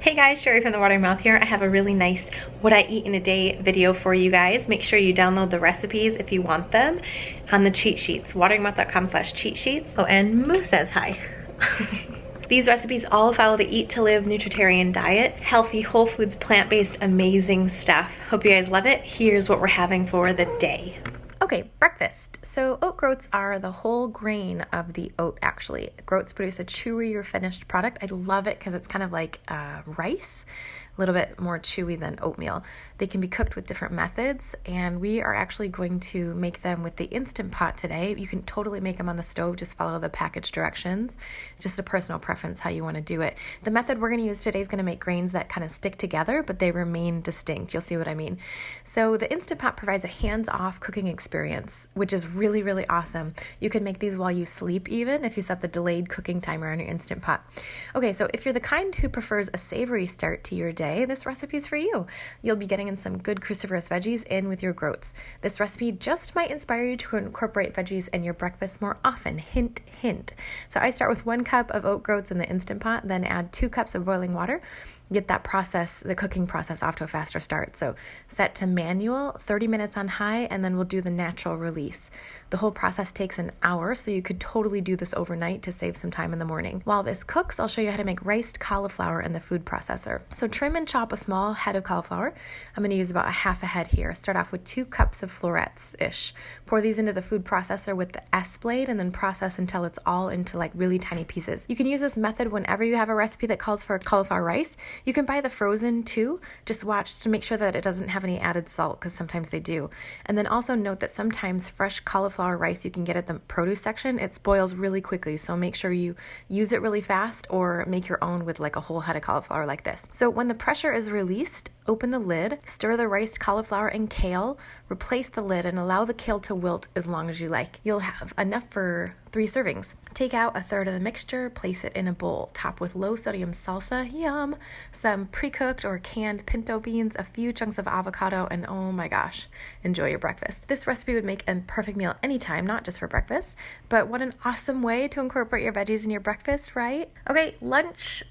Hey guys, Cheri from The Watering Mouth here. I have a really nice what I eat in a day video for you guys. Make sure you download the recipes if you want them on the cheat sheets, wateringmouth.com/cheat sheets. Oh, and Moo says hi. These recipes all follow the Eat to Live Nutritarian diet. Healthy, whole foods, plant-based, amazing stuff. Hope you guys love it. Here's what we're having for the day. Okay, breakfast. So oat groats are the whole grain of the oat, actually. Groats produce a chewier finished product. I love it because it's kind of like rice, a little bit more chewy than oatmeal. They can be cooked with different methods, and we are actually going to make them with the Instant Pot today. You can totally make them on the stove, just follow the package directions. Just a personal preference how you want to do it. The method we're going to use today is going to make grains that kind of stick together, but they remain distinct. You'll see what I mean. So the Instant Pot provides a hands-off cooking experience, which is really, really awesome. You can make these while you sleep even, if you set the delayed cooking timer on your Instant Pot. Okay, so if you're the kind who prefers a savory start to your day, this recipe is for you. You'll be getting in some good cruciferous veggies in with your groats. This recipe just might inspire you to incorporate veggies in your breakfast more often. Hint, hint. So I start with 1 cup of oat groats in the Instant Pot, then add 2 cups of boiling water. Get that process, the cooking process, off to a faster start. So set to manual, 30 minutes on high, and then we'll do the natural release. The whole process takes an hour, so you could totally do this overnight to save some time in the morning. While this cooks, I'll show you how to make riced cauliflower in the food processor. So trim and chop a small head of cauliflower. I'm going to use about a half a head here. Start off with 2 cups of florets-ish. Pour these into the food processor with the S blade and then process until it's all into like really tiny pieces. You can use this method whenever you have a recipe that calls for cauliflower rice. You can buy the frozen too. Just watch to make sure that it doesn't have any added salt, because sometimes they do. And then also note that sometimes fresh cauliflower rice you can get at the produce section, it spoils really quickly. So make sure you use it really fast or make your own with like a whole head of cauliflower like this. So when the pressure is released, open the lid, stir the riced cauliflower and kale, replace the lid, and allow the kale to wilt as long as you like. You'll have enough for 3 servings. Take out 1/3 of the mixture, place it in a bowl, top with low sodium salsa, yum, some pre-cooked or canned pinto beans, a few chunks of avocado, and oh my gosh, enjoy your breakfast. This recipe would make a perfect meal anytime, not just for breakfast, but what an awesome way to incorporate your veggies in your breakfast, right? Okay, lunch,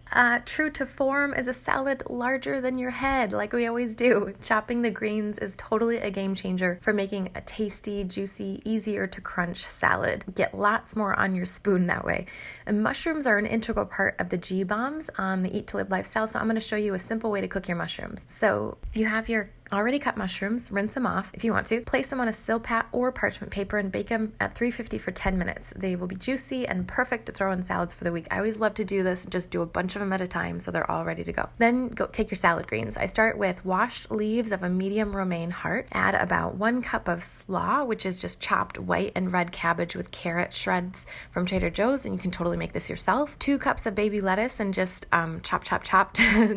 true to form, is a salad larger than your head, like we always do. Chopping the greens is totally a game changer for making a tasty, juicy, easier to crunch salad. Get lots more on your spoon that way. And mushrooms are an integral part of the G-bombs on the Eat to Live lifestyle, so I'm going to show you a simple way to cook your mushrooms. So you have your already cut mushrooms, rinse them off if you want to. Place them on a silpat or parchment paper and bake them at 350 for 10 minutes. They will be juicy and perfect to throw in salads for the week. I always love to do this and just do a bunch of them at a time so they're all ready to go. Then go take your salad greens. I start with washed leaves of a medium romaine heart. Add about 1 cup of slaw, which is just chopped white and red cabbage with carrot shreds from Trader Joe's, and you can totally make this yourself. 2 cups of baby lettuce and just chop.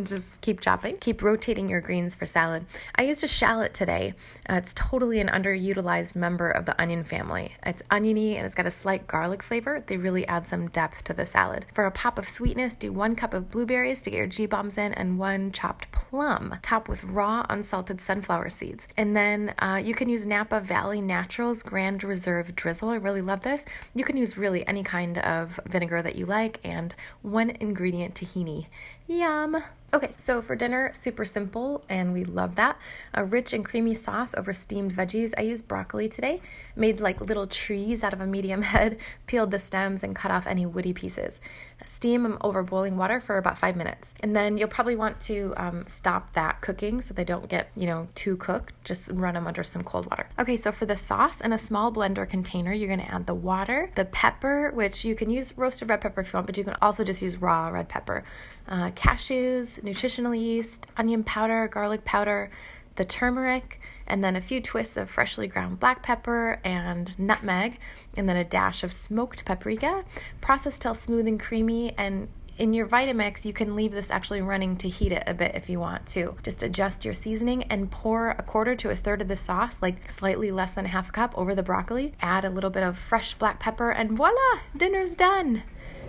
Just keep chopping. Keep rotating your greens for salad. I used a shallot today. It's totally an underutilized member of the onion family. It's oniony and it's got a slight garlic flavor. They really add some depth to the salad. For a pop of sweetness, do 1 cup of blueberries to get your G-bombs in and 1 chopped plum. Top with raw unsalted sunflower seeds. And then you can use Napa Valley Naturals Grand Reserve Drizzle. I really love this. You can use really any kind of vinegar that you like, and 1 ingredient tahini. Yum! Okay, so for dinner, super simple, and we love that. A rich and creamy sauce over steamed veggies. I used broccoli today, made like little trees out of a medium head, peeled the stems and cut off any woody pieces. Steam them over boiling water for about 5 minutes. And then you'll probably want to stop that cooking so they don't get, too cooked. Just run them under some cold water. Okay, so for the sauce, in a small blender container, you're gonna add the water, the pepper, which you can use roasted red pepper if you want, but you can also just use raw red pepper, cashews, nutritional yeast, onion powder, garlic powder, the turmeric, and then a few twists of freshly ground black pepper and nutmeg, and then a dash of smoked paprika. Process till smooth and creamy, and in your Vitamix, you can leave this actually running to heat it a bit if you want to. Just adjust your seasoning and pour 1/4 to 1/3 of the sauce, like slightly less than 1/2 cup, over the broccoli. Add a little bit of fresh black pepper, and voila, dinner's done.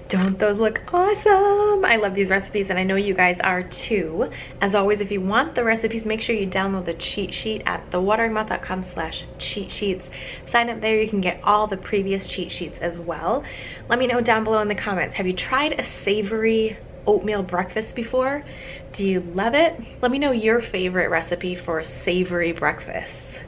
Don't those look awesome? I love these recipes, and I know you guys are too. As always, if you want the recipes, make sure you download the cheat sheet at thewateringmouth.com/cheat sheets. Sign up there, you can get all the previous cheat sheets as well. Let me know down below in the comments, have you tried a savory oatmeal breakfast before? Do you love it? Let me know your favorite recipe for savory breakfast.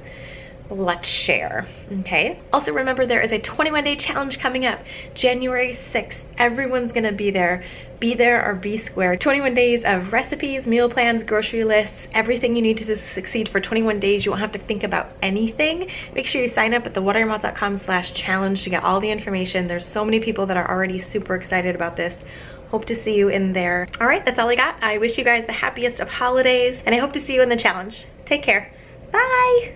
Let's share, okay? Also remember, there is a 21-day challenge coming up, January 6th. Everyone's gonna be there. Be there or be square. 21 days of recipes, meal plans, grocery lists, everything you need to succeed for 21 days. You won't have to think about anything. Make sure you sign up at thewateringmouth.com/challenge to get all the information. There's so many people that are already super excited about this. Hope to see you in there. All right, that's all I got. I wish you guys the happiest of holidays, and I hope to see you in the challenge. Take care. Bye.